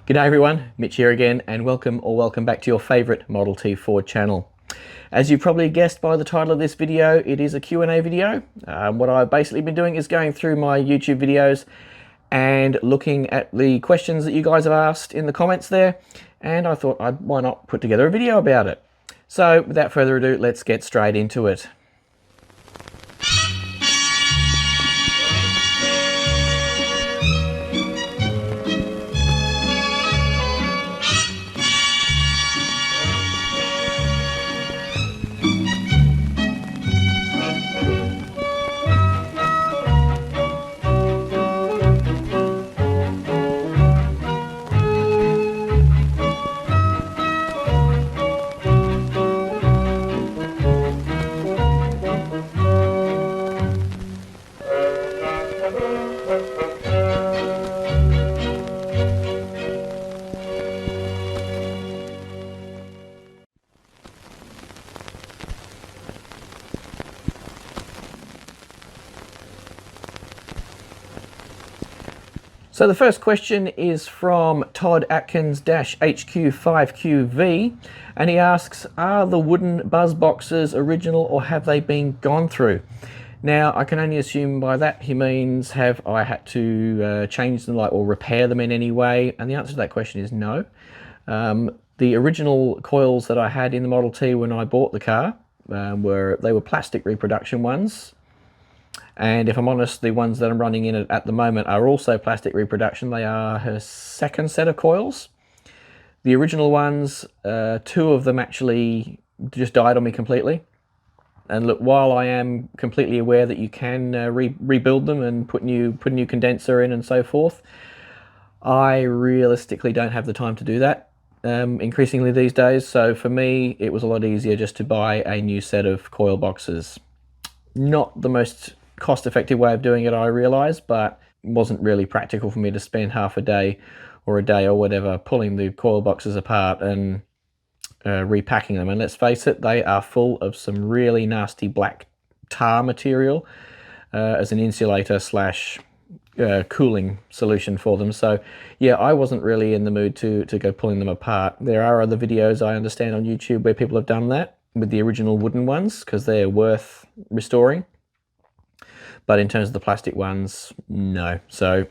G'day everyone, Mitch here again, and welcome back to your favourite Model T Ford channel. As you probably guessed by the title of this video, it is a Q&A video. What I've basically been doing is going through my YouTube videos and looking at the questions that you guys have asked in the comments there, and I thought why not put together a video about it. So without further ado, let's get straight into it. So the first question is from Todd Atkins-HQ5QV, and he asks, are the wooden buzz boxes original or have they been gone through? Now, I can only assume by that he means have I had to change them or repair them in any way, and the answer to that question is no. The original coils that I had in the Model T when I bought the car were plastic reproduction ones. And if I'm honest, the ones that I'm running in it at the moment are also plastic reproduction. They are her second set of coils. The original ones, two of them actually just died on me completely. And look, while I am completely aware that you can rebuild them and put a new condenser in and so forth, I realistically don't have the time to do that increasingly these days. So for me, it was a lot easier just to buy a new set of coil boxes. Not the most cost-effective way of doing it, I realise, but it wasn't really practical for me to spend half a day or whatever pulling the coil boxes apart and repacking them. And let's face it, they are full of some really nasty black tar material as an insulator slash cooling solution for them. So yeah, I wasn't really in the mood to go pulling them apart. There are other videos I understand on YouTube where people have done that with the original wooden ones because they're worth restoring. But in terms of the plastic ones, no. So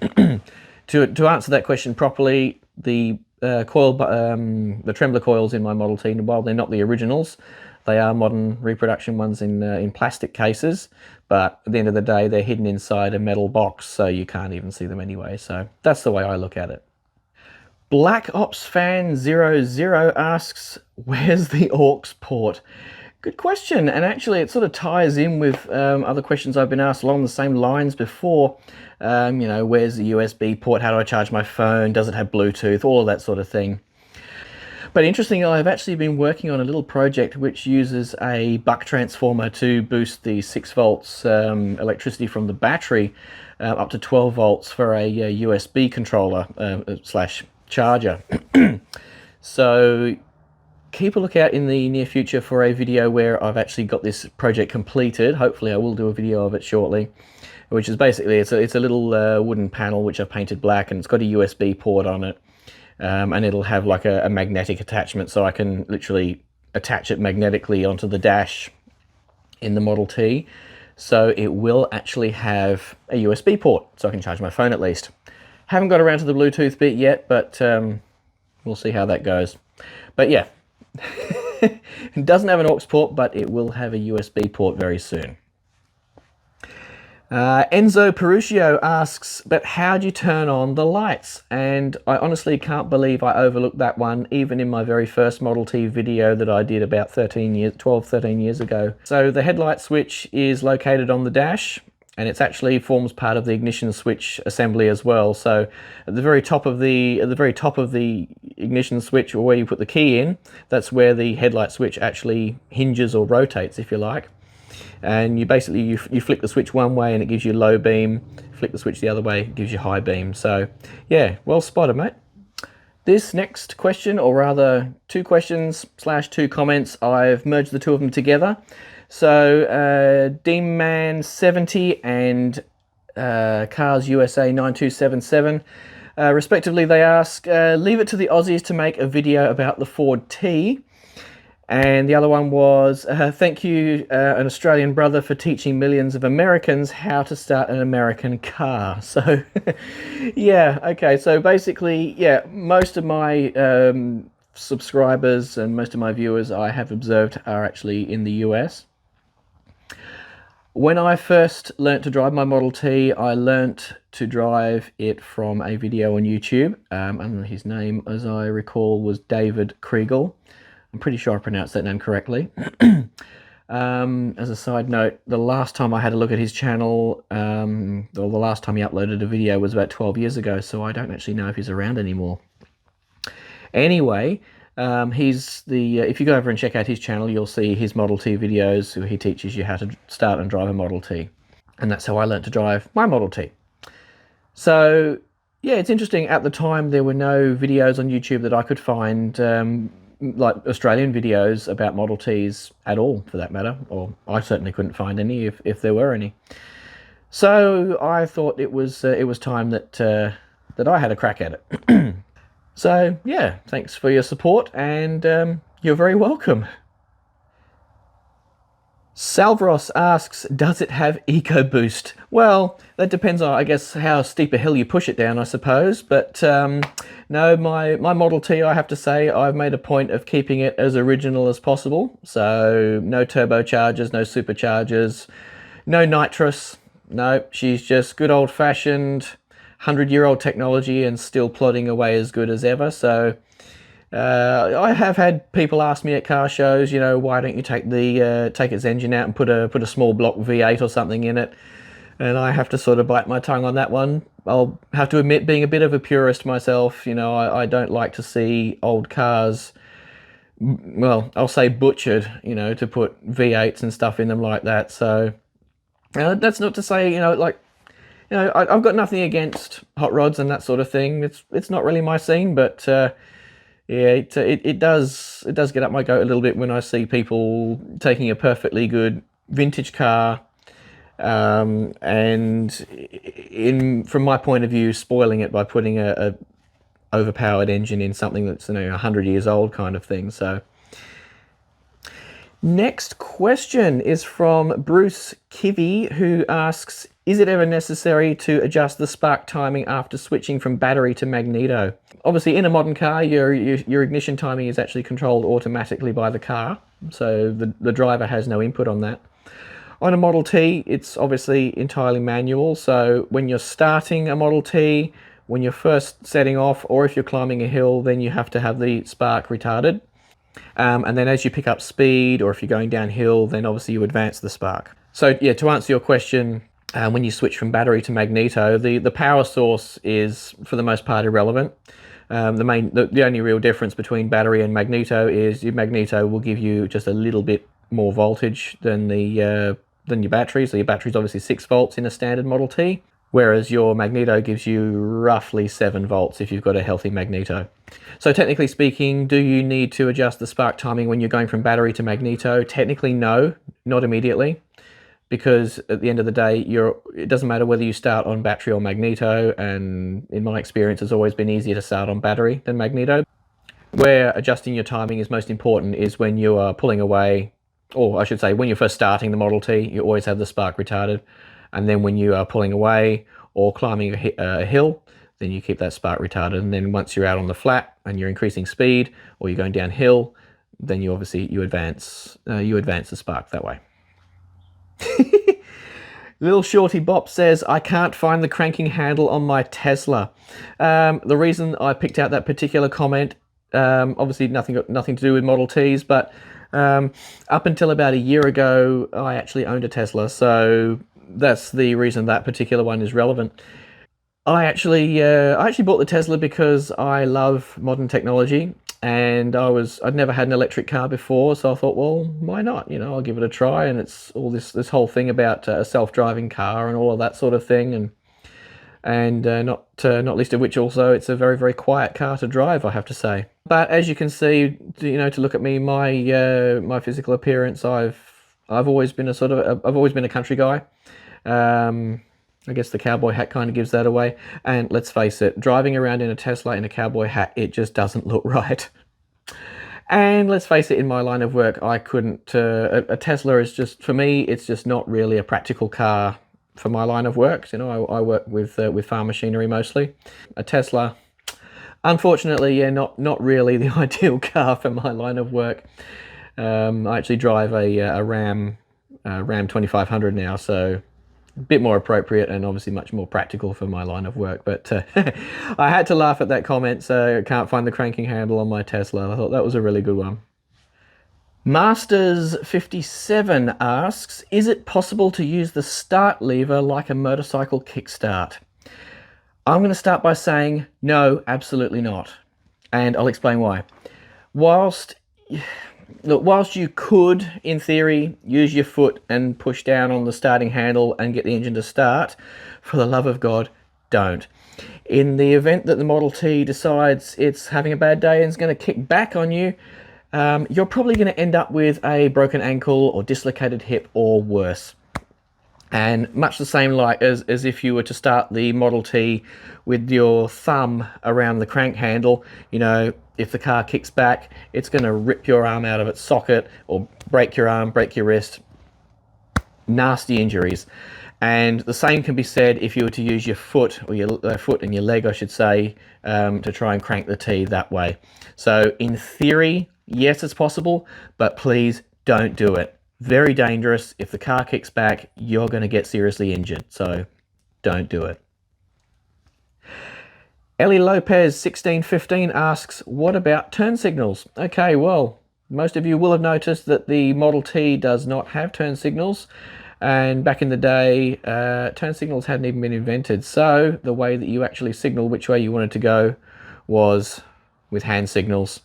to answer that question properly, the the trembler coils in my Model T, while they're not the originals, they are modern reproduction ones in plastic cases. But at the end of the day, they're hidden inside a metal box, so you can't even see them anyway. So that's the way I look at it. Black Ops Fan 00 asks, where's the aux port? Good question, and actually it sort of ties in with other questions I've been asked along the same lines before. You know, where's the USB port? How do I charge my phone? Does it have Bluetooth? All of that sort of thing. But interestingly, I've actually been working on a little project which uses a buck transformer to boost the 6 volts electricity from the battery up to 12 volts for a USB controller slash charger. So keep a lookout in the near future for a video where I've actually got this project completed. Hopefully I will do a video of it shortly, which is basically, it's a little wooden panel which I've painted black, and it's got a USB port on it, and it'll have like a magnetic attachment, so I can literally attach it magnetically onto the dash in the Model T. So it will actually have a USB port, so I can charge my phone at least. Haven't got around to the Bluetooth bit yet, but we'll see how that goes. But yeah, it doesn't have an aux port, but it will have a USB port very soon. Enzo Peruccio asks, but how do you turn on the lights? And I honestly can't believe I overlooked that one, even in my very first Model T video that I did about 12, 13 years ago. So the headlight switch is located on the dash, and it actually forms part of the ignition switch assembly as well. So at the very top of the ignition switch, or where you put the key in, that's where the headlight switch actually hinges or rotates, if you like. And you basically you flick the switch one way and it gives you low beam, flick the switch the other way, it gives you high beam. So yeah, well spotted, mate. This next question, or rather 2 questions / 2 comments, I've merged the 2 of them together. So Deanman70 and Cars USA 9277 Respectively, they ask, leave it to the Aussies to make a video about the Ford T. And the other one was, thank you, an Australian brother, for teaching millions of Americans how to start an American car. So, yeah, okay. So basically, yeah, most of my subscribers and most of my viewers I have observed are actually in the US. When I first learnt to drive my Model T, I learnt to drive it from a video on YouTube. And his name, as I recall, was David Kriegel. I'm pretty sure I pronounced that name correctly. As a side note, the last time I had a look at his channel, or the last time he uploaded a video was about 12 years ago, so I don't actually know if he's around anymore. Anyway, if you go over and check out his channel, you'll see his Model T videos where he teaches you how to start and drive a Model T. And that's how I learnt to drive my Model T. So, yeah, it's interesting. At the time, there were no videos on YouTube that I could find, like Australian videos about Model Ts at all, for that matter, or I certainly couldn't find any if there were any. So I thought it was time that I had a crack at it. So yeah, thanks for your support, and you're very welcome. Salvros asks, does it have EcoBoost? Well, that depends on, I guess, how steep a hill you push it down, I suppose. But no, my Model T, I have to say, I've made a point of keeping it as original as possible. So no turbochargers, no superchargers, no nitrous. No, she's just good old-fashioned 100-year-old technology and still plodding away as good as ever. So I have had people ask me at car shows, you know, why don't you take its engine out and put a small block V8 or something in it? And I have to sort of bite my tongue on that one. I'll have to admit, being a bit of a purist myself, you know, I don't like to see old cars, well, I'll say butchered, you know, to put V8s and stuff in them like that. So that's not to say, you know, like, you know, I've got nothing against hot rods and that sort of thing. It's not really my scene, but yeah, it does get up my goat a little bit when I see people taking a perfectly good vintage car, and from my point of view, spoiling it by putting a overpowered engine in something that's, you know, 100 years old kind of thing. So next question is from Bruce Kivy, who asks, is it ever necessary to adjust the spark timing after switching from battery to magneto? Obviously, in a modern car, your ignition timing is actually controlled automatically by the car, so the driver has no input on that. On a Model T, it's obviously entirely manual, so when you're starting a Model T, when you're first setting off, or if you're climbing a hill, then you have to have the spark retarded. And then as you pick up speed, or if you're going downhill, then obviously you advance the spark. So yeah, to answer your question, when you switch from battery to magneto, the power source is, for the most part, irrelevant. The only real difference between battery and magneto is your magneto will give you just a little bit more voltage than your battery. So your battery is obviously 6 volts in a standard Model T, whereas your magneto gives you roughly 7 volts if you've got a healthy magneto. So technically speaking, do you need to adjust the spark timing when you're going from battery to magneto? Technically, no, not immediately, because at the end of the day, it doesn't matter whether you start on battery or magneto, and in my experience, it's always been easier to start on battery than magneto. Where adjusting your timing is most important is when you are pulling away, or I should say, when you're first starting the Model T, you always have the spark retarded, and then when you are pulling away or climbing a hill, then you keep that spark retarded, and then once you're out on the flat and you're increasing speed or you're going downhill, then you advance the spark that way. Little Shorty Bop says, I can't find the cranking handle on my Tesla. The reason I picked out that particular comment, obviously nothing to do with Model Ts, but up until about a year ago, I actually owned a Tesla, so that's the reason that particular one is relevant. I actually bought the Tesla because I love modern technology, and I'd never had an electric car before, so I thought, well, why not? You know, I'll give it a try. And it's all this whole thing about a self-driving car and all of that sort of thing, and not least of which also it's a very, very quiet car to drive, I have to say. But as you can see, you know, to look at me, my physical appearance, I've always been a country guy. I guess the cowboy hat kind of gives that away. And let's face it, driving around in a Tesla in a cowboy hat, it just doesn't look right. And let's face it, in my line of work, I couldn't, a Tesla is just, for me, it's just not really a practical car for my line of work. You know, I work with farm machinery mostly. A Tesla, unfortunately, yeah, not really the ideal car for my line of work. I actually drive a Ram 2500 now, so a bit more appropriate and obviously much more practical for my line of work. But I had to laugh at that comment, so I can't find the cranking handle on my Tesla. I thought that was a really good one. Masters57 asks, is it possible to use the start lever like a motorcycle kickstart? I'm going to start by saying no, absolutely not. And I'll explain why. Whilst you could, in theory, use your foot and push down on the starting handle and get the engine to start, for the love of God, don't. In the event that the Model T decides it's having a bad day and is going to kick back on you, you're probably going to end up with a broken ankle or dislocated hip or worse. And much the same like as if you were to start the Model T with your thumb around the crank handle, you know, if the car kicks back, it's going to rip your arm out of its socket or break your arm, break your wrist. Nasty injuries. And the same can be said if you were to use your foot, or your foot and your leg, I should say, to try and crank the T that way. So in theory, yes, it's possible, but please don't do it. Very dangerous. If the car kicks back, you're going to get seriously injured. So don't do it. Ellie Lopez 1615 asks, what about turn signals? Okay, well, most of you will have noticed that the Model T does not have turn signals. And back in the day, turn signals hadn't even been invented. So the way that you actually signal which way you wanted to go was with hand signals.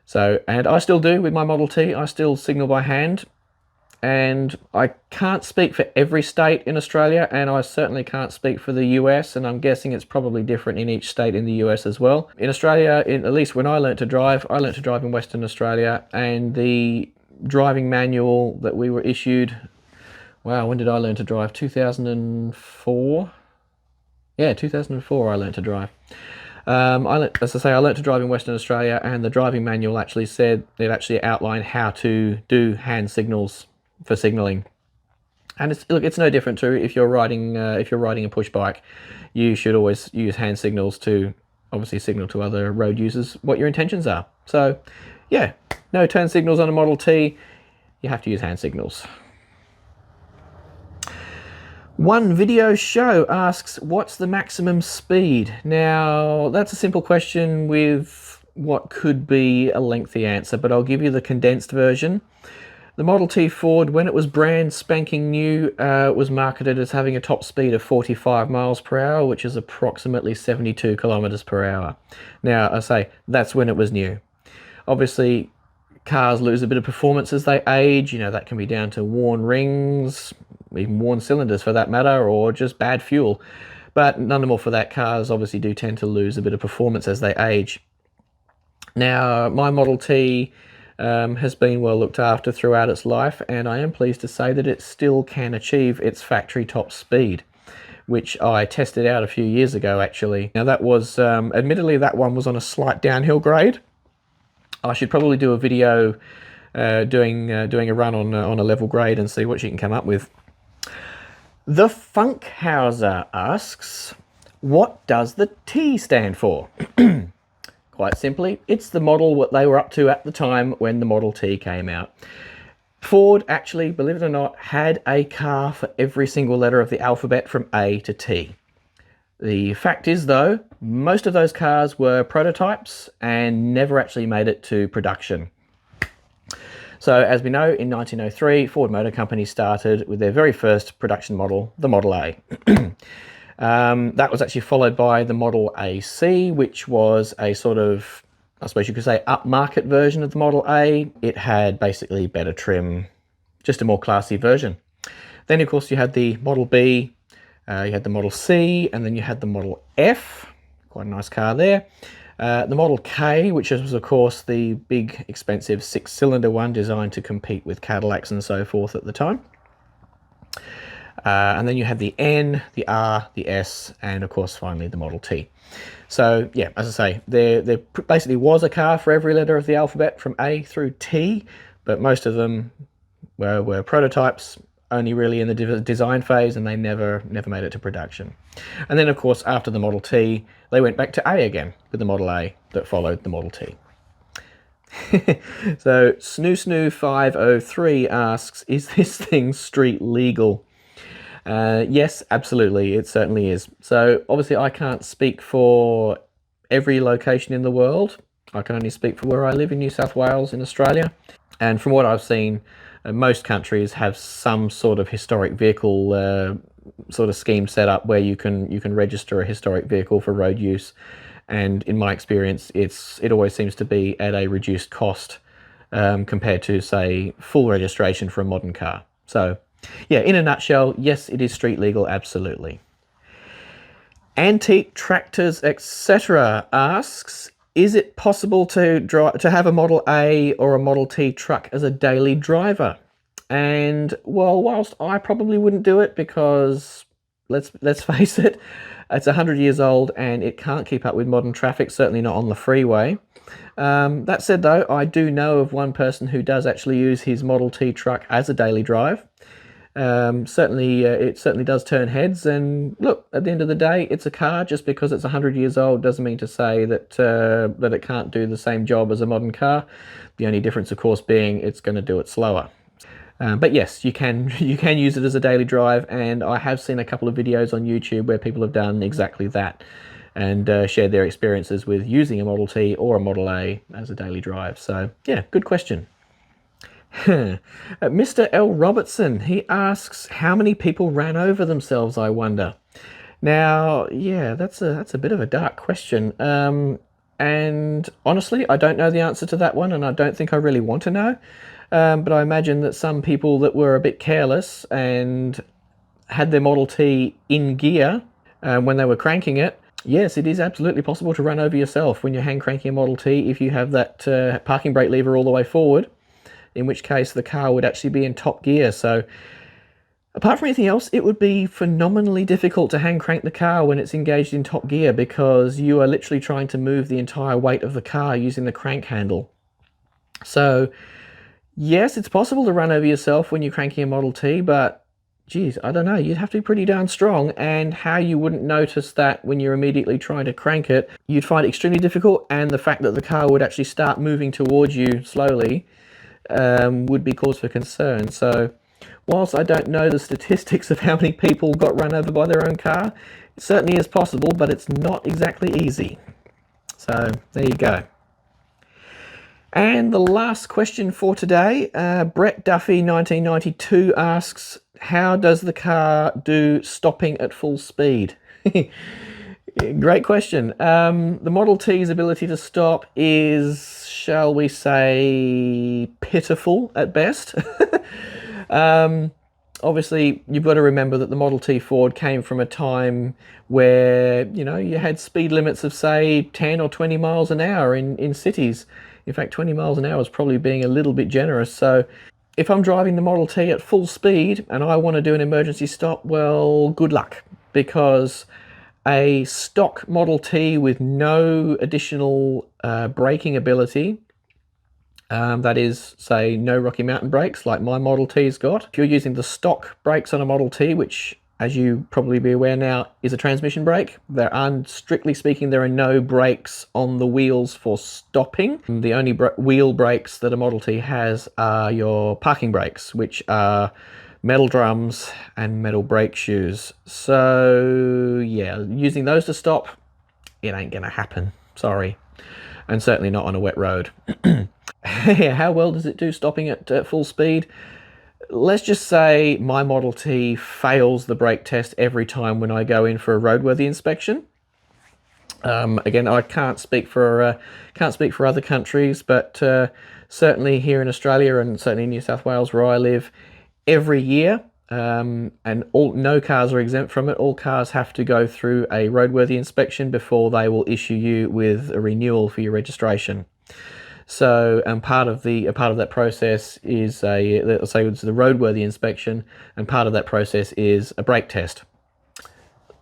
So, and I still do with my Model T. I still signal by hand. And I can't speak for every state in Australia, and I certainly can't speak for the US, and I'm guessing it's probably different in each state in the US as well. In Australia, at least when I learnt to drive in Western Australia, and the driving manual that we were issued, wow, when did I learn to drive? 2004? Yeah, 2004 I learnt to drive. As I say, I learnt to drive in Western Australia, and the driving manual actually said, it actually outlined how to do hand signals for signaling. And it's no different to if you're riding a push bike. You should always use hand signals to obviously signal to other road users what your intentions are. So yeah, no turn signals on a Model T. You have to use hand signals. One Video Show asks, what's the maximum speed? Now, that's a simple question with what could be a lengthy answer, but I'll give you the condensed version. The Model T Ford, when it was brand spanking new, was marketed as having a top speed of 45 miles per hour, which is approximately 72 kilometers per hour. Now, I say, that's when it was new. Obviously, cars lose a bit of performance as they age. You know, that can be down to worn rings, even worn cylinders for that matter, or just bad fuel. But none the more for that, cars obviously do tend to lose a bit of performance as they age. Now, my Model T has been well looked after throughout its life, and I am pleased to say that it still can achieve its factory top speed, which I tested out a few years ago actually. Now that was, admittedly that one was on a slight downhill grade. I should probably do a video doing a run on a level grade and see what you can come up with. The Funkhauser asks, what does the T stand for? Quite simply, it's the model what they were up to at the time when the Model T came out. Ford actually, believe it or not, had a car for every single letter of the alphabet from A to T. The fact is though, most of those cars were prototypes and never actually made it to production. So as we know, in 1903, Ford Motor Company started with their very first production model, the Model A. That was actually followed by the Model AC, which was a sort of, I suppose you could say, upmarket version of the Model A. It had basically better trim, just a more classy version. Then of course you had the Model B, you had the Model C, and then you had the Model F, quite a nice car there. The Model K, which was of course the big expensive 6-cylinder one designed to compete with Cadillacs and so forth at the time. And then you have the N, the R, the S, and of course finally the Model T. So yeah, as I say, there basically was a car for every letter of the alphabet from A through T, but most of them were prototypes, only really in the design phase, and they never made it to production. And then of course after the Model T, they went back to A again with the Model A that followed the Model T. So Snoo 503 asks, is this thing street legal? Yes, absolutely, it certainly is. So obviously I can't speak for every location in the world. I can only speak for where I live in New South Wales in Australia. And from what I've seen, most countries have some sort of historic vehicle sort of scheme set up where you can register a historic vehicle for road use. And in my experience, it always seems to be at a reduced cost compared to, say, full registration for a modern car. So yeah, in a nutshell, yes, it is street legal, absolutely. Antique Tractors, etc. asks, is it possible to have a Model A or a Model T truck as a daily driver? And well, whilst I probably wouldn't do it because let's face it, it's 100 years old and it can't keep up with modern traffic, certainly not on the freeway. That said though, I do know of one person who does actually use his Model T truck as a daily drive. It certainly does turn heads, and look, at the end of the day, it's a car. Just because it's 100 years old doesn't mean to say that that it can't do the same job as a modern car. The only difference, of course, being it's going to do it slower. But yes, you can use it as a daily drive, and I have seen a couple of videos on YouTube where people have done exactly that and shared their experiences with using a Model T or a Model A as a daily drive. So yeah, good question. Mr. L. Robertson, he asks, how many people ran over themselves, I wonder? Now, yeah, that's a bit of a dark question. And honestly, I don't know the answer to that one, and I don't think I really want to know. But I imagine that some people that were a bit careless and had their Model T in gear when they were cranking it, yes, it is absolutely possible to run over yourself when you're hand cranking a Model T if you have that parking brake lever all the way forward, in which case the car would actually be in top gear. So apart from anything else, it would be phenomenally difficult to hand crank the car when it's engaged in top gear, because you are literally trying to move the entire weight of the car using the crank handle. So yes, it's possible to run over yourself when you're cranking a Model T, but geez, I don't know, you'd have to be pretty darn strong, and how you wouldn't notice that when you're immediately trying to crank it, you'd find it extremely difficult, and the fact that the car would actually start moving towards you slowly would be cause for concern. So whilst I don't know the statistics of how many people got run over by their own car, it certainly is possible, but it's not exactly easy. So there you go. And the last question for today, Brett Duffy 1992 asks, how does the car do stopping at full speed? Great question. The Model T's ability to stop is, shall we say, pitiful at best. Obviously, you've got to remember that the Model T Ford came from a time where, you know, you had speed limits of, say, 10 or 20 miles an hour in cities. In fact, 20 miles an hour is probably being a little bit generous. So if I'm driving the Model T at full speed and I want to do an emergency stop, well, good luck, because a stock Model T with no additional braking ability, that is, say, no Rocky Mountain brakes like my Model T's got. If you're using the stock brakes on a Model T, which, as you probably be aware now, is a transmission brake, strictly speaking, there are no brakes on the wheels for stopping. The only wheel brakes that a Model T has are your parking brakes, which are metal drums and metal brake shoes. So yeah, using those to stop, it ain't gonna happen, sorry. And certainly not on a wet road. How well does it do stopping at full speed? Let's just say my Model T fails the brake test every time when I go in for a roadworthy inspection. Again, I can't speak for other countries, but certainly here in Australia and certainly in New South Wales where I live, every year, and no cars are exempt from it. All cars have to go through a roadworthy inspection before they will issue you with a renewal for your registration. So, and part of that process is let's say it's the roadworthy inspection, and part of that process is a brake test.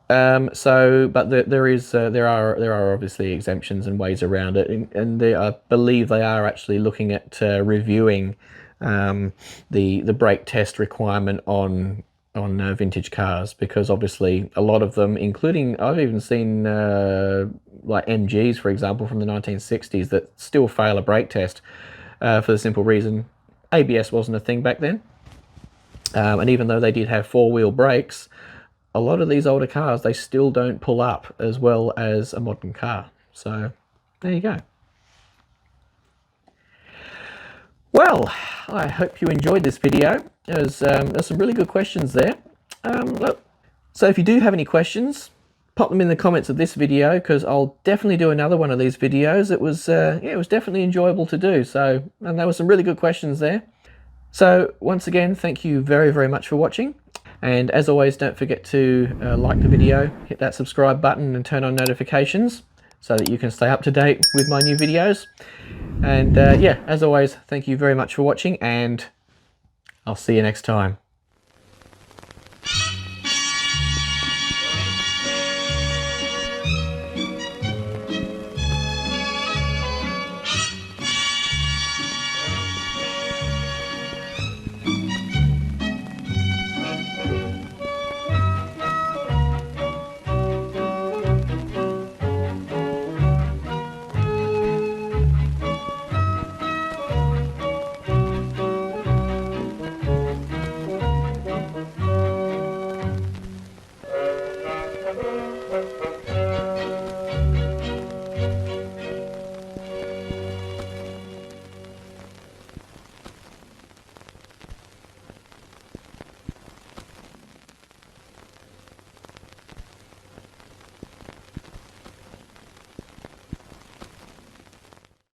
But there are obviously exemptions and ways around it, and I believe they are actually looking at reviewing the brake test requirement on vintage cars, because obviously a lot of them, including I've even seen like MGs, for example, from the 1960s that still fail a brake test for the simple reason ABS wasn't a thing back then, and even though they did have four-wheel brakes, a lot of these older cars, they still don't pull up as well as a modern car. So there you go. Well, I hope you enjoyed this video. There's some really good questions there. Look, so if you do have any questions, pop them in the comments of this video, because I'll definitely do another one of these videos. It was it was definitely enjoyable to do. So, and there were some really good questions there. So once again, thank you very, very much for watching. And as always, don't forget to like the video, hit that subscribe button and turn on notifications so that you can stay up to date with my new videos. And yeah, as always, thank you very much for watching, and I'll see you next time.